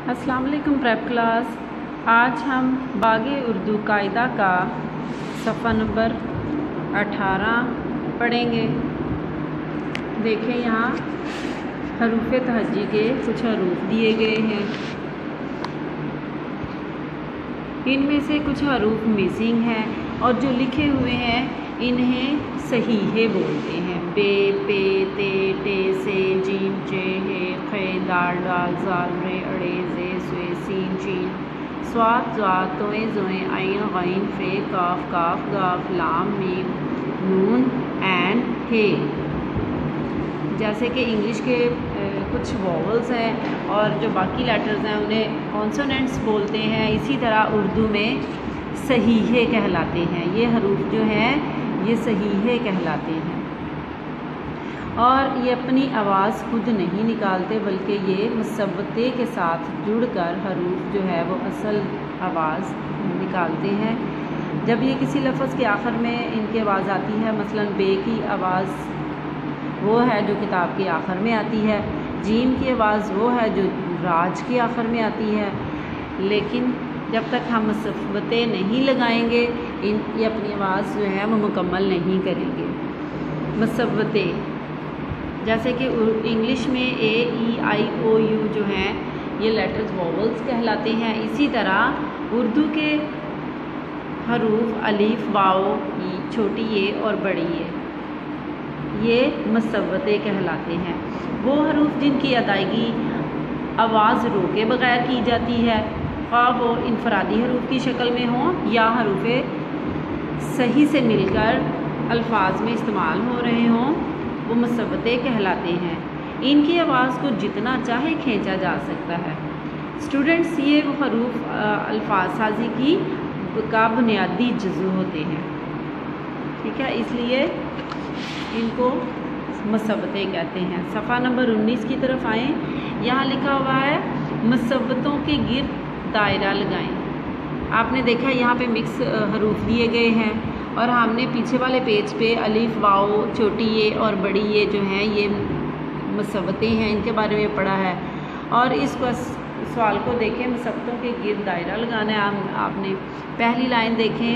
अस्सलाम वालेकुम prep class. आज हम बागे उर्दू कायदा का सफ़ा नंबर 18 पढ़ेंगे। देखें, यहाँ हरूफ तहज्जी के कुछ हरूफ दिए गए हैं। इनमें से कुछ हरूफ मिसिंग हैं और जो लिखे हुए हैं इन्हें सहीहे बोलते हैं। बे, पे, ते, टे, से, जीम, चे, हे, खे, दाल, डाल, जाल, रे, अड़े, जे, स्वे, सीन, चीन, स्वात, ज़ात, तोए, ज़ोए, आइन, गैन, फे, काफ, काफ, गाफ, लाम, मीम, नून एंड हे। जैसे कि इंग्लिश के कुछ वॉवल्स हैं और जो बाकी लेटर्स हैं उन्हें कॉन्सोनेंट्स बोलते हैं, इसी तरह उर्दू में सहीहे कहलाते हैं। ये हरूफ जो हैं ये सहीहे कहलाते हैं और ये अपनी आवाज़ खुद नहीं निकालते बल्कि ये मुसव्वते के साथ जुड़कर हरूफ जो है वो असल आवाज़ निकालते हैं। जब ये किसी लफ्ज़ के आखिर में इनकी आवाज़ आती है, मसलन बे की आवाज़ वो है जो किताब के आखिर में आती है, जीम की आवाज़ वो है जो राज के आखिर में आती है, लेकिन जब तक हम मुसव्वते नहीं लगाएंगे ये अपनी आवाज़ जो है वो मुकम्मल नहीं करेंगे। मुसव्वते जैसे कि इंग्लिश में ए, ई, आई, ओ, यू जो हैं ये लेटर्स वॉवल्स कहलाते हैं। इसी तरह उर्दू के हरूफ अलीफ, वाओ, छोटी ए और बड़ी ए ये मुसव्वते कहलाते हैं। वो हरूफ जिनकी अदायगी आवाज़ रोके बगैर की जाती है, ख्वाह वो इनफरादी हरूफ की शक्ल में हों या हरूफे सही से मिलकर अल्फाज में इस्तेमाल हो रहे हों, वो मुसव्वते कहलाते हैं। इनकी आवाज़ को जितना चाहे खींचा जा सकता है। स्टूडेंट्स, ये वो हरूफ अल्फाज साजी की का बुनियादी जुज़ू होते हैं, ठीक है, इसलिए इनको मुसव्वते कहते हैं। सफ़ा नंबर 19 की तरफ आएँ। यहाँ लिखा हुआ है मुसव्वतों के गिर्द दायरा लगाएं। आपने देखा यहाँ पे मिक्स हरूफ दिए गए हैं और हमने पीछे वाले पेज पे अलीफ, वाओ, छोटी ए और बड़ी ए जो हैं ये मुसव्वते हैं, इनके बारे में पढ़ा है। और इस सवाल को देखें, मुसव्वतों के गिर्द दायरा लगाना है। आपने पहली लाइन देखें,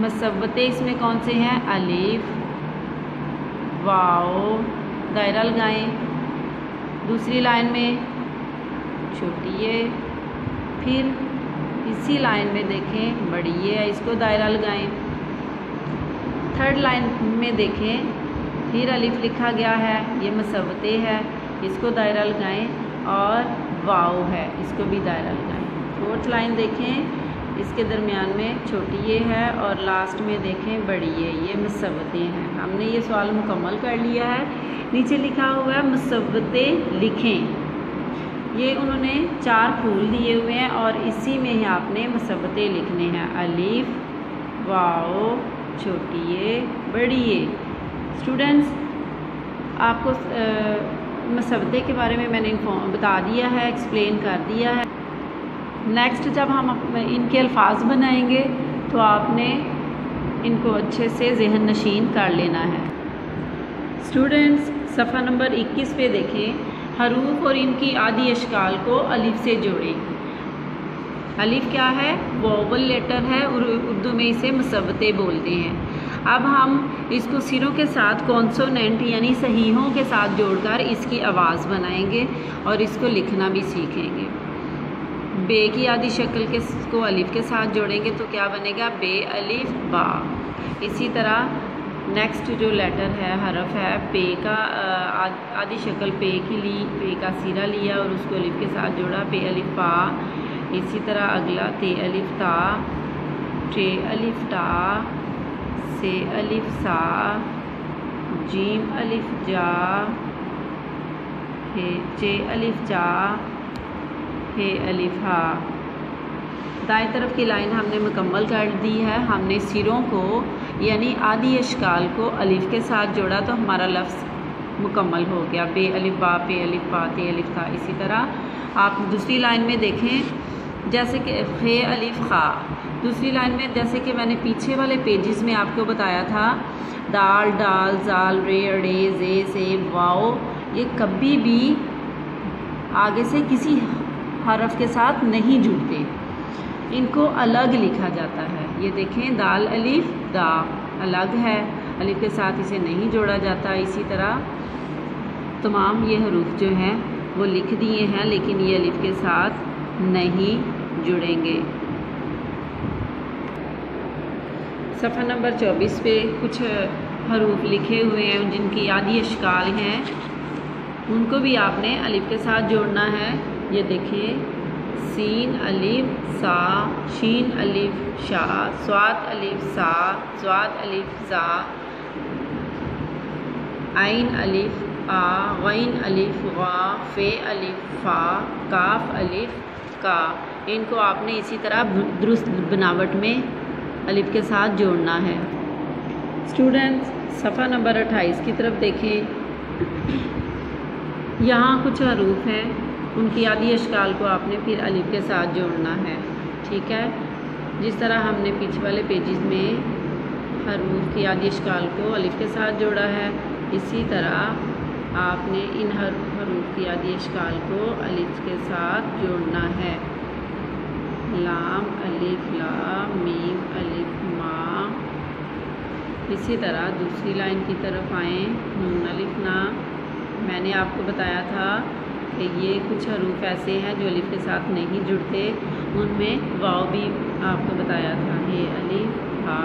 मुसव्वते इसमें कौन से हैं? अलीफ, वाओ, दायरा लगाएं। दूसरी लाइन में छोटी ए, फिर इसी लाइन में देखें बड़ी ए, इसको दायरा लगाएं। थर्ड लाइन में देखें फिर अलिफ लिखा गया है, ये मुसव्वते है, इसको दायरा लगाएं और वाओ है, इसको भी दायरा लगाएं। फोर्थ लाइन देखें, इसके दरमियान में छोटी ए है और लास्ट में देखें बड़ी ए, ये मुसव्वते हैं। हमने ये सवाल मुकम्मल कर लिया है। नीचे लिखा हुआ है मुसव्वते लिखें। ये उन्होंने 4 फूल दिए हुए हैं और इसी में ही आपने मुसव्वते लिखने हैं, अलीफ, वाओ, छोटी ए, बड़ी ए। स्टूडेंट्स, आपको मुसव्वते के बारे में मैंने बता दिया है, एक्सप्लेन कर दिया है। नेक्स्ट जब हम इनके अल्फाज बनाएंगे तो आपने इनको अच्छे से ज़हन नशीन कर लेना है। स्टूडेंट्स, सफ़ा नंबर 21 पे देखें, हरूफ और इनकी आदि अशकाल को अलिफ से जोड़ें। अलिफ क्या है? वोवल लेटर है और उर्दू में इसे मुसव्वते बोलते हैं। अब हम इसको सिरों के साथ कॉन्सोनेंट यानी सहीहों के साथ जोड़कर इसकी आवाज़ बनाएंगे और इसको लिखना भी सीखेंगे। बे की आदि शक्ल के को अलिफ के साथ जोड़ेंगे तो क्या बनेगा? बे, अलिफ, बा। इसी तरह नेक्स्ट जो लेटर है, हरफ है, पे का आदि शक्ल पे की ली, पे का सिरा लिया और उसको अलिफ के साथ जोड़ा, पे, अलिफ, पा। इसी तरह अगला ते, अलिफ, ता, टे, अलिफ, टा, से, अलिफ, सा, जीम, अलिफ, जा, हे, चे, अलिफ, जा, हे, अलिफ, हा। दाएं तरफ की लाइन हमने मुकम्मल कर दी है। हमने सिरों को यानी आदि अशकाल को अलिफ के साथ जोड़ा तो हमारा लफ्ज़ मुकम्मल हो गया। बे, अलिफ, बा, पे, अलिफ, पा, ते, अलिफ, था। इसी तरह आप दूसरी लाइन में देखें, जैसे कि खे, अलिफ, खा। दूसरी लाइन में जैसे कि मैंने पीछे वाले पेजेस में आपको बताया था, दाल, डाल, जाल, रे, अड़े, जे, से, वाओ, ये कभी भी आगे से किसी हरफ के साथ नहीं जुड़ते, इनको अलग लिखा जाता है। ये देखें दाल अलिफ दा अलग है, अलिफ के साथ इसे नहीं जोड़ा जाता। इसी तरह तमाम ये हरूफ जो हैं वो लिख दिए हैं, लेकिन ये अलिफ के साथ नहीं जुड़ेंगे। सफ़ा नंबर 24 पे कुछ हरूफ लिखे हुए हैं जिनकी आदि अशकाल हैं, उनको भी आपने अलिफ के साथ जोड़ना है। ये देखिए सीन अलिफ सा, शीन अलिफ शा, स्वाद अलिफ सा, स्वाद अलिफ सा, आइन अलिफ आ, गैन अलिफ गा, फे अलिफ फ़ा, काफ अलिफ का। इनको आपने इसी तरह दुरुस्त बनावट में अलिफ के साथ जोड़ना है। स्टूडेंट्स सफ़ा नंबर 28 की तरफ देखें। यहाँ कुछ हरूफ हैं, उनकी आदि अशकाल को आपने फिर अलिफ के साथ जोड़ना है। ठीक है, जिस तरह हमने पीछे वाले पेजेस में हरूफ की आदि अशकाल को अलिफ के साथ जोड़ा है, इसी तरह आपने इन हरूफ की आदि अशकाल को अलिफ के साथ जोड़ना है। लाम अलिफ लाम, मीम अलिफ मा। इसी तरह दूसरी लाइन की तरफ आएँ, नून अलिफ ना। मैंने आपको बताया था कि ये कुछ हरूफ ऐसे हैं जो अलिफ के साथ नहीं जुड़ते, उनमें वाव भी आपको बताया था। ये अलिफ हा,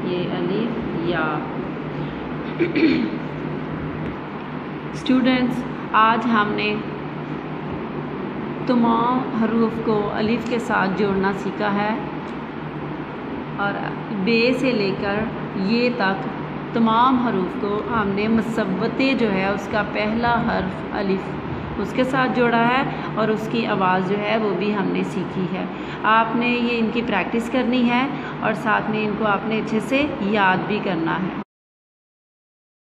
ये अलिफ या। स्टूडेंट्स आज हमने तमाम हरूफ को अलिफ के साथ जोड़ना सीखा है, और बे से लेकर ये तक तमाम हरूफ को हमने मुसव्वते जो है उसका पहला हर्फ अलिफ उसके साथ जोड़ा है, और उसकी आवाज़ जो है वो भी हमने सीखी है। आपने ये इनकी प्रैक्टिस करनी है और साथ में इनको आपने अच्छे से याद भी करना है।